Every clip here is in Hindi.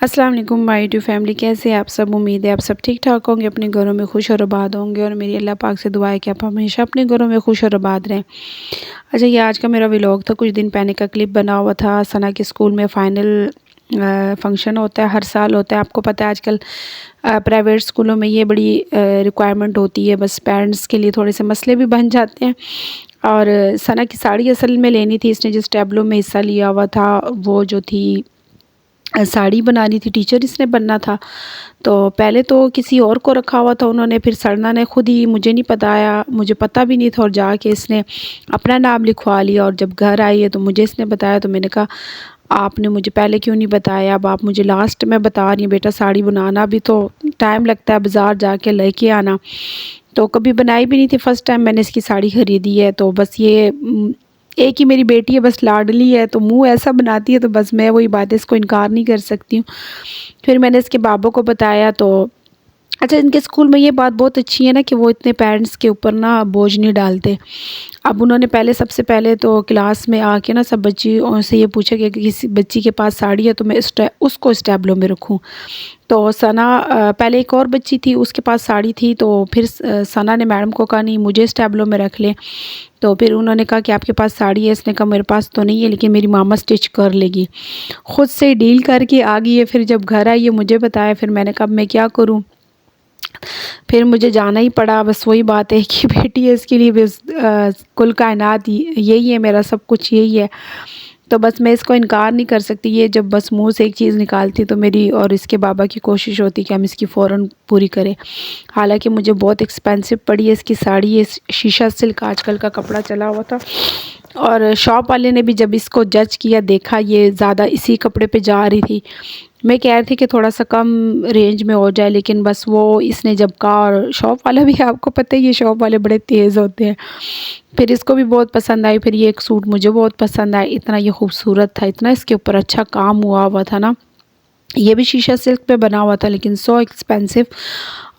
अस्सलाम वालेकुम माय टू फैमिली, कैसे हैं आप सब। उम्मीद है आप सब ठीक ठाक होंगे, अपने घरों में खुश और आबाद होंगे। और मेरी अल्लाह पाक से दुआ है कि आप हमेशा अपने घरों में खुश और आबाद रहें। अच्छा, ये आज का मेरा व्लॉग था। कुछ दिन पहले का क्लिप बना हुआ था। सना के स्कूल में फ़ाइनल फंक्शन होता है, हर साल होता है। आपको पता है आजकल प्राइवेट स्कूलों में ये बड़ी रिक्वायरमेंट होती है। बस पेरेंट्स के लिए थोड़े से मसले भी बन जाते हैं। और सना की साड़ी असल में लेनी थी। इसने जिस टैबलो में हिस्सा लिया हुआ था वो जो थी साड़ी बनानी थी, टीचर इसने बनना था। तो पहले तो किसी और को रखा हुआ था उन्होंने, फिर सरना ने खुद ही मुझे नहीं बताया, मुझे पता भी नहीं था, और जाके इसने अपना नाम लिखवा लिया। और जब घर आई है तो मुझे इसने बताया। तो मैंने कहा आपने मुझे पहले क्यों नहीं बताया, अब आप मुझे लास्ट में बता रही हैं। बेटा साड़ी बनाना भी तो टाइम लगता है, बाज़ार जाके लेके आना। तो कभी बनाई भी नहीं थी, फ़र्स्ट टाइम मैंने इसकी साड़ी ख़रीदी है। तो बस ये एक ही मेरी बेटी है, बस लाडली है, तो मुँह ऐसा बनाती है, तो बस मैं वही बात है, इसको इनकार नहीं कर सकती हूँ। फिर मैंने इसके बाबा को बताया। तो अच्छा, इनके स्कूल में ये बात बहुत अच्छी है ना कि वो इतने पेरेंट्स के ऊपर ना बोझ नहीं डालते। अब उन्होंने पहले सबसे पहले तो क्लास में आके ना सब बच्चियों से ये पूछा कि किसी बच्ची के पास साड़ी है तो मैं उसको इस टैबलो में रखूँ। तो सना पहले एक और बच्ची थी, उसके पास साड़ी थी। तो फिर सना ने मैडम को कहा नहीं, मुझे इस टैबलो में रख लें। तो फिर उन्होंने कहा कि आपके पास साड़ी है। इसने कहा मेरे पास तो नहीं है, लेकिन मेरी मामा स्टिच कर लेगी। ख़ुद से डील करके आ गई है। फिर जब घर आई है मुझे बताया। फिर मैंने कहा मैं क्या करूँ, फिर मुझे जाना ही पड़ा। बस वही बात है कि बेटी है, इसके लिए बस कुल कायनात यही है, मेरा सब कुछ यही है। तो बस मैं इसको इनकार नहीं कर सकती। ये जब बस मुँह से एक चीज़ निकालती तो मेरी और इसके बाबा की कोशिश होती कि हम इसकी फ़ौरन पूरी करें। हालांकि मुझे बहुत एक्सपेंसिव पड़ी है इसकी साड़ी। ये शीशा सिल्क आजकल का कपड़ा चला हुआ था। और शॉप वाले ने भी जब इसको जज किया, देखा ये ज़्यादा इसी कपड़े पे जा रही थी। मैं कह रही थी कि थोड़ा सा कम रेंज में हो जाए, लेकिन बस वो इसने जब कहा, और शॉप वाला भी आपको पता है ये शॉप वाले बड़े तेज़ होते हैं। फिर इसको भी बहुत पसंद आई। फिर ये एक सूट मुझे बहुत पसंद आया, इतना ये खूबसूरत था, इतना इसके ऊपर अच्छा काम हुआ हुआ था ना। ये भी शीशा सिल्क पे बना हुआ था, लेकिन सो एक्सपेंसिव,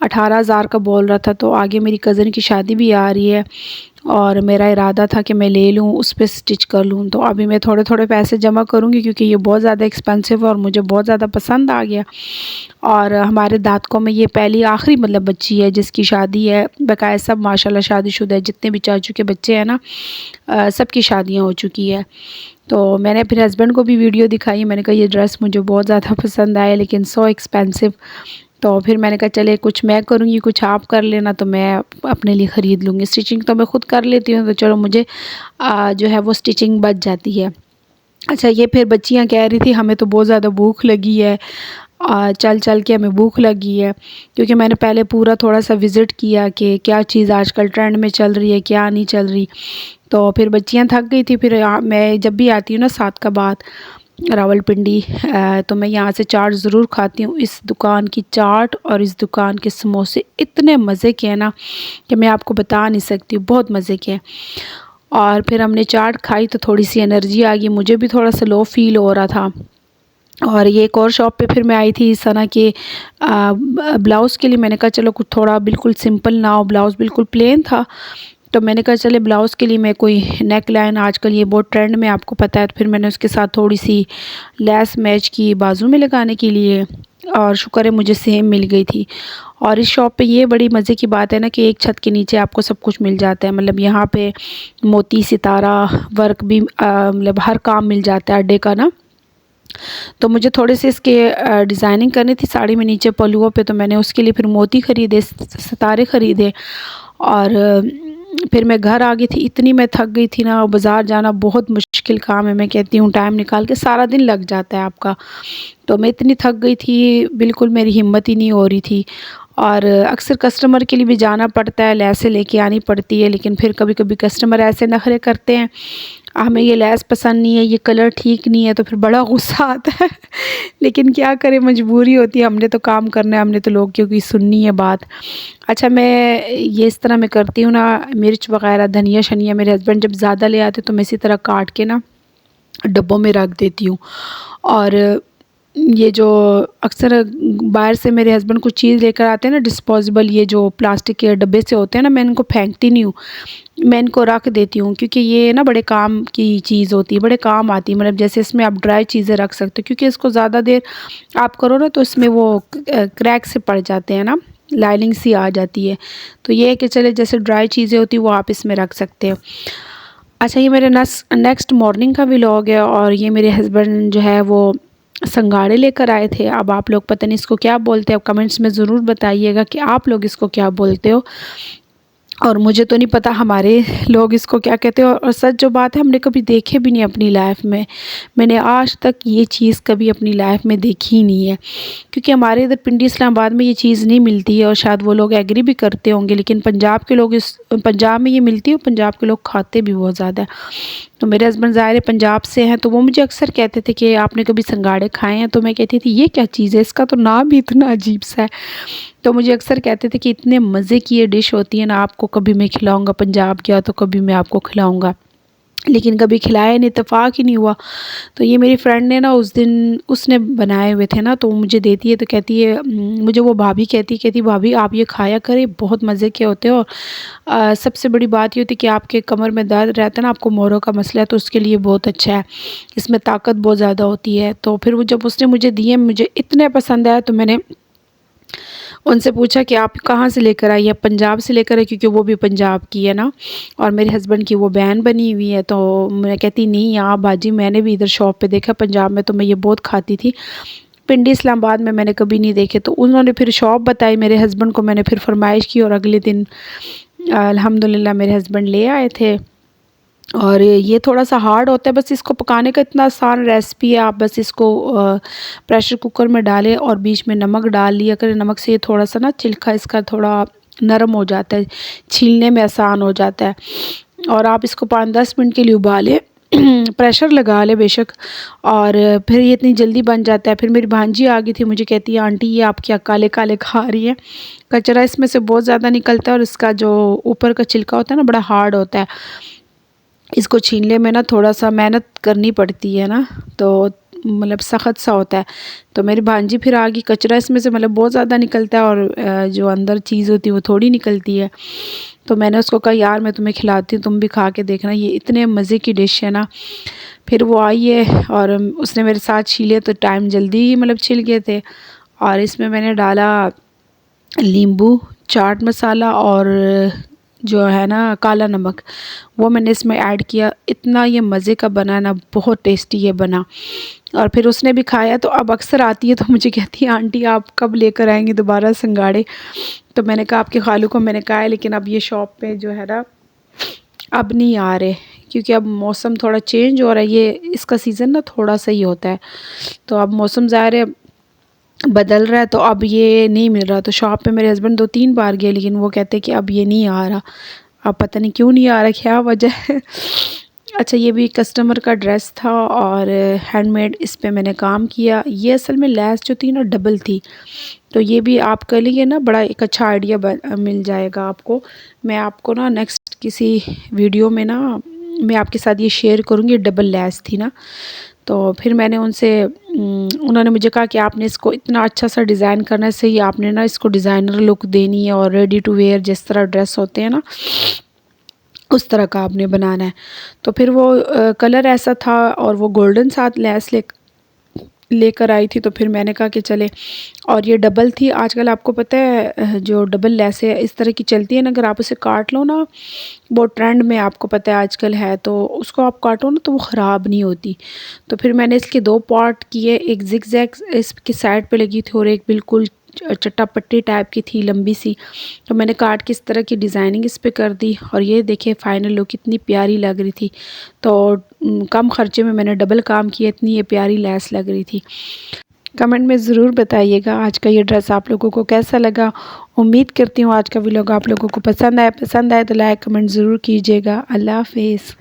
18,000 का बोल रहा था। तो आगे मेरी कज़न की शादी भी आ रही है और मेरा इरादा था कि मैं ले लूँ, उस पे स्टिच कर लूँ। तो अभी मैं थोड़े थोड़े पैसे जमा करूँगी, क्योंकि ये बहुत ज़्यादा एक्सपेंसिव है और मुझे बहुत ज़्यादा पसंद आ गया। और हमारे दादकों में ये पहली आखिरी मतलब बच्ची है जिसकी शादी है। बकाया सब माशाल्लाह शादीशुदा है, जितने भी चाचू के बच्चे हैं ना, सबकी शादियाँ हो चुकी है। तो मैंने फिर हस्बैंड को भी वीडियो दिखाई। मैंने कहा ये ड्रेस मुझे बहुत ज़्यादा पसंद आया, लेकिन सो एक्सपेंसिव। तो फिर मैंने कहा चले कुछ मैं करूँगी, कुछ आप कर लेना, तो मैं अपने लिए ख़रीद लूँगी। स्टिचिंग तो मैं ख़ुद कर लेती हूँ, तो चलो मुझे जो है वो स्टिचिंग बच जाती है। अच्छा, ये फिर बच्चियाँ कह रही थी हमें तो बहुत ज़्यादा भूख लगी है, चल चल के हमें भूख लगी है। क्योंकि मैंने पहले पूरा थोड़ा सा विज़िट किया कि क्या चीज़ आजकल ट्रेंड में चल रही है, क्या नहीं चल रही। तो फिर बच्चियाँ थक गई थी। फिर मैं जब भी आती हूँ ना साथ का बाद रावलपिंडी, तो मैं यहाँ से चाट ज़रूर खाती हूँ। इस दुकान की चाट और इस दुकान के समोसे इतने मज़े के हैं ना कि मैं आपको बता नहीं सकती हूँ, बहुत मज़े के हैं। और फिर हमने चाट खाई तो थोड़ी सी एनर्जी आ गई, मुझे भी थोड़ा सा लो फील हो रहा था। और ये एक और शॉप पे फिर मैं आई थी सना के ब्लाउज़ के लिए। मैंने कहा चलो कुछ थोड़ा बिल्कुल सिंपल ना हो, ब्लाउज़ बिल्कुल प्लेन था। तो मैंने कहा चले ब्लाउज़ के लिए मैं कोई नेक लाइन, आजकल ये बहुत ट्रेंड में आपको पता है। तो फिर मैंने उसके साथ थोड़ी सी लेस मैच की बाजू में लगाने के लिए, और शुक्र है मुझे सेम मिल गई थी। और इस शॉप पे ये बड़ी मज़े की बात है ना कि एक छत के नीचे आपको सब कुछ मिल जाता है। मतलब यहाँ पे मोती सितारा वर्क भी मतलब हर काम मिल जाता है अड्डे का ना। तो मुझे थोड़े से इसके डिज़ाइनिंग करनी थी साड़ी में नीचे पल्लुओं पे, तो मैंने उसके लिए फिर मोती ख़रीदे, सितारे ख़रीदे। और फिर मैं घर आ गई थी। इतनी मैं थक गई थी ना, बाज़ार जाना बहुत मुश्किल काम है। मैं कहती हूँ टाइम निकाल के सारा दिन लग जाता है आपका। तो मैं इतनी थक गई थी, बिल्कुल मेरी हिम्मत ही नहीं हो रही थी। और अक्सर कस्टमर के लिए भी जाना पड़ता है, लेसें लेके आनी पड़ती है। लेकिन फिर कभी कभी कस्टमर ऐसे नखरे करते हैं, हमें ये लेस पसंद नहीं है, ये कलर ठीक नहीं है, तो फिर बड़ा गुस्सा आता है। लेकिन क्या करें, मजबूरी होती है, हमने तो काम करना है, हमने तो लोग की सुननी है बात। अच्छा, मैं ये इस तरह मैं करती हूँ ना, मिर्च वगैरह धनिया शनिया मेरे हस्बैंड जब ज़्यादा ले आते तो मैं इसी तरह काट के ना डब्बों में रख देती हूँ। और ये जो अक्सर बाहर से मेरे हस्बैंड कुछ चीज़ लेकर आते हैं ना, डिस्पोजेबल ये जो प्लास्टिक के डब्बे से होते हैं ना, मैं इनको फेंकती नहीं हूँ, मैं इनको रख देती हूँ, क्योंकि ये ना बड़े काम की चीज़ होती है, बड़े काम आती है। मतलब जैसे इसमें आप ड्राई चीज़ें रख सकते हो, क्योंकि इसको ज़्यादा देर आप करो ना तो इसमें वो क्रैक से पड़ जाते हैं ना, लाइनिंग सी आ जाती है। तो ये है कि चले जैसे ड्राई चीज़ें होती है वो आप इसमें रख सकते हो। अच्छा, ये मेरे नेक्स्ट मॉर्निंग का व्लॉग है और ये मेरे हस्बैंड जो है वो संगाड़े लेकर आए थे। अब आप लोग पता नहीं इसको क्या बोलते हैं, अब कमेंट्स में ज़रूर बताइएगा कि आप लोग इसको क्या बोलते हो। और मुझे तो नहीं पता हमारे लोग इसको क्या कहते हैं। और सच जो बात है, हमने कभी देखे भी नहीं अपनी लाइफ में। मैंने आज तक ये चीज़ कभी अपनी लाइफ में देखी ही नहीं है, क्योंकि हमारे इधर पिंडी इस्लामाबाद में ये चीज़ नहीं मिलती है और शायद वो लोग एग्री भी करते होंगे, लेकिन पंजाब के लोग पंजाब में ये मिलती है और पंजाब के लोग खाते भी बहुत ज़्यादा है। तो मेरे हस्बैंड ज़ाहिर है पंजाब से हैं, तो वो मुझे अक्सर कहते थे कि आपने कभी संगाड़े खाए हैं? तो मैं कहती थी ये क्या चीज़ है, इसका तो नाम भी इतना अजीब सा है। तो मुझे अक्सर कहते थे कि इतने मज़े की ये डिश होती है ना, आपको कभी मैं खिलाऊँगा, पंजाब गया तो कभी मैं आपको खिलाऊँगा, लेकिन कभी खिलाया नहीं, इत्तेफ़ाक ही नहीं हुआ। तो ये मेरी फ्रेंड ने ना उस दिन उसने बनाए हुए थे ना, तो मुझे देती है, तो कहती है मुझे वो भाभी कहती भाभी आप ये खाया करें, बहुत मज़े के होते हो। सबसे बड़ी बात ये होती है कि आपके कमर में दर्द रहता है ना, आपको मोरों का मसला है, तो उसके लिए बहुत अच्छा है, इसमें ताकत बहुत ज़्यादा होती है। तो फिर वो जब उसने मुझे दिए, मुझे इतने पसंद आया, तो मैंने उनसे पूछा कि आप कहाँ से लेकर आई है? पंजाब से लेकर आई, क्योंकि वो भी पंजाब की है ना, और मेरे हस्बैंड की वो बहन बनी हुई है। तो मैं कहती नहीं यहाँ बाजी, मैंने भी इधर शॉप पे देखा, पंजाब में तो मैं ये बहुत खाती थी, पिंडी इस्लामाबाद में मैंने कभी नहीं देखे। तो उन्होंने फिर शॉप बताई मेरे हस्बैंड को, मैंने फिर फरमाइश की और अगले दिन अल्हम्दुलिल्लाह मेरे हस्बैंड ले आए थे। और ये थोड़ा सा हार्ड होता है, बस इसको पकाने का इतना आसान रेसिपी है। आप बस इसको प्रेशर कुकर में डालें और बीच में नमक डाल लिया करें। नमक से ये थोड़ा सा ना छिलका इसका थोड़ा नरम हो जाता है, छीलने में आसान हो जाता है। और आप इसको 5-10 मिनट के लिए उबालें, प्रेशर लगा ले बेशक, और फिर ये इतनी जल्दी बन जाता है। फिर मेरी भांजी आ गई थी, मुझे कहती है आंटी ये आप क्या काले काले खा रही हैं? कचरा इसमें से बहुत ज़्यादा निकलता है और इसका जो ऊपर का छिलका होता है ना, बड़ा हार्ड होता है, इसको छीलने में ना थोड़ा सा मेहनत करनी पड़ती है ना, तो मतलब सख्त सा होता है। तो मेरी भांजी फिर आ गई, कचरा इसमें से मतलब बहुत ज़्यादा निकलता है और जो अंदर चीज़ होती है वो थोड़ी निकलती है। तो मैंने उसको कहा यार मैं तुम्हें खिलाती हूँ, तुम भी खा के देखना, ये इतने मज़े की डिश है ना। फिर वो आई है और उसने मेरे साथ छीले, तो टाइम जल्दी ही मतलब छिल गए थे। और इसमें मैंने डाला नींबू, चाट मसाला और जो है ना काला नमक, वो मैंने इसमें ऐड किया। इतना ये मज़े का बना ना, बहुत टेस्टी ये बना। और फिर उसने भी खाया, तो अब अक्सर आती है तो मुझे कहती है आंटी आप कब लेकर आएंगी दोबारा संगाड़े? तो मैंने कहा आपके खालू को मैंने कहा है, लेकिन अब ये शॉप पे जो है ना अब नहीं आ रहे, क्योंकि अब मौसम थोड़ा चेंज हो रहा है, ये इसका सीज़न ना थोड़ा सा ही होता है, तो अब मौसम ज़ाहिर है बदल रहा है, तो अब ये नहीं मिल रहा। तो शॉप पे मेरे हस्बैंड 2-3 बार गए, लेकिन वो कहते हैं कि अब ये नहीं आ रहा। अब पता नहीं क्यों नहीं आ रहा, क्या वजह है। अच्छा, ये भी कस्टमर का ड्रेस था और हैंडमेड इस पे मैंने काम किया। ये असल में लेस जो थी ना डबल थी, तो ये भी आप कर लीजिए ना, बड़ा एक अच्छा आइडिया मिल जाएगा आपको। मैं आपको ना नेक्स्ट किसी वीडियो में ना मैं आपके साथ ये शेयर करूँगी। डबल लेस थी ना, तो फिर मैंने उनसे उन्होंने मुझे कहा कि आपने इसको इतना अच्छा सा डिज़ाइन करना है, सही आपने ना इसको डिज़ाइनर लुक देनी है और रेडी टू वेयर जिस तरह ड्रेस होते हैं ना उस तरह का आपने बनाना है। तो फिर वो कलर ऐसा था और वो गोल्डन साथ लेस लेकर आई थी, तो फिर मैंने कहा कि चले। और ये डबल थी। आजकल आपको पता है जो डबल लेसें इस तरह की चलती है ना, अगर आप उसे काट लो ना, वो ट्रेंड में आपको पता है आजकल है, तो उसको आप काटो ना तो वो ख़राब नहीं होती। तो फिर मैंने इसके 2 पार्ट किए, एक ज़िगज़ैग इसकी साइड पे लगी थी और एक बिल्कुल चट्टापट्टी टाइप की थी लंबी सी। तो मैंने काट के इस तरह की डिज़ाइनिंग इस पे कर दी और ये देखिए फाइनल लुक कितनी प्यारी लग रही थी। तो कम खर्चे में मैंने डबल काम किया, इतनी ये प्यारी लेस लग रही थी। कमेंट में ज़रूर बताइएगा आज का ये ड्रेस आप लोगों को कैसा लगा। उम्मीद करती हूँ आज का व्लॉग आप लोगों को पसंद आए तो लाइक कमेंट ज़रूर कीजिएगा। अल्लाह हाफिज़।